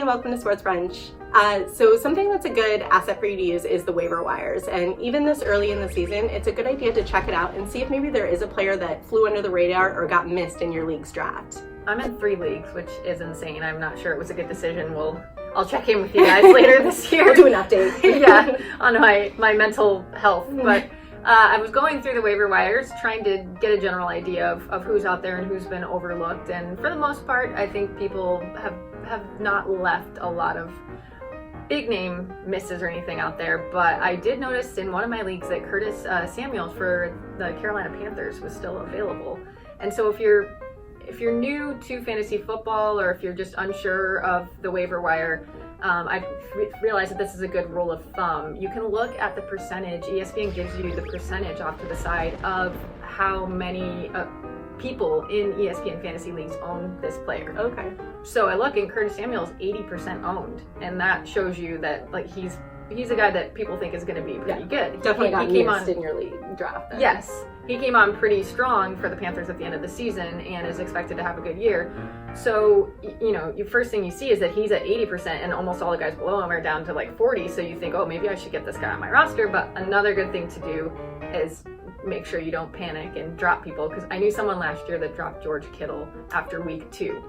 and welcome to Sports Brunch. So something that's a good asset for you to use is the waiver wires, and even this early in the season, it's a good idea to check it out and see if maybe there is a player that flew under the radar or got missed in your league's draft. I'm in 3 leagues, which is insane. I'm not sure it was a good decision. I'll check in with you guys later this year. We'll do an update. Yeah, on my mental health. But I was going through the waiver wires, trying to get a general idea of who's out there and who's been overlooked. And for the most part, I think people have not left a lot of big name misses or anything out there. But I did notice in one of my leagues that Curtis Samuel for the Carolina Panthers was still available. And so if you're new to fantasy football, or if you're just unsure of the waiver wire, I realized that this is a good rule of thumb. You can look at the percentage. ESPN gives you the percentage off to the side of how many people in ESPN fantasy leagues own this player. Okay. So I look, and Curtis Samuel's 80% owned, and that shows you that he's a guy that people think is going to be pretty good. Definitely got missed in your league draft then. Yes. He came on pretty strong for the Panthers at the end of the season and is expected to have a good year. So, your first thing you see is that he's at 80% and almost all the guys below him are down to 40. So you think, oh, maybe I should get this guy on my roster. But another good thing to do is make sure you don't panic and drop people. Because I knew someone last year that dropped George Kittle after week 2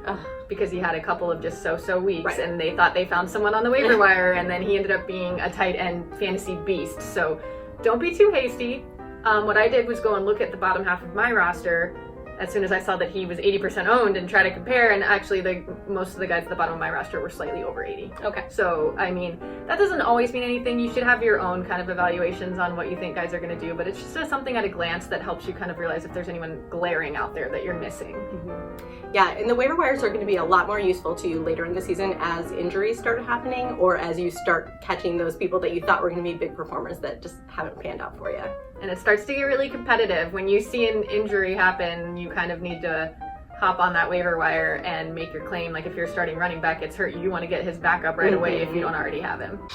because he had a couple of just so weeks, right, and they thought they found someone on the waiver wire, and then he ended up being a tight end fantasy beast. So don't be too hasty. What I did was go and look at the bottom half of my roster as soon as I saw that he was 80% owned and try to compare, and actually most of the guys at the bottom of my roster were slightly over 80. Okay. So, that doesn't always mean anything. You should have your own kind of evaluations on what you think guys are going to do, but it's just something at a glance that helps you kind of realize if there's anyone glaring out there that you're missing. Mm-hmm. Yeah, and the waiver wires are going to be a lot more useful to you later in the season as injuries start happening, or as you start catching those people that you thought were going to be big performers that just haven't panned out for you. And it starts to get really competitive. When you see an injury happen, you kind of need to hop on that waiver wire and make your claim. Like if your starting running back gets hurt, you want to get his backup right away if you don't already have him.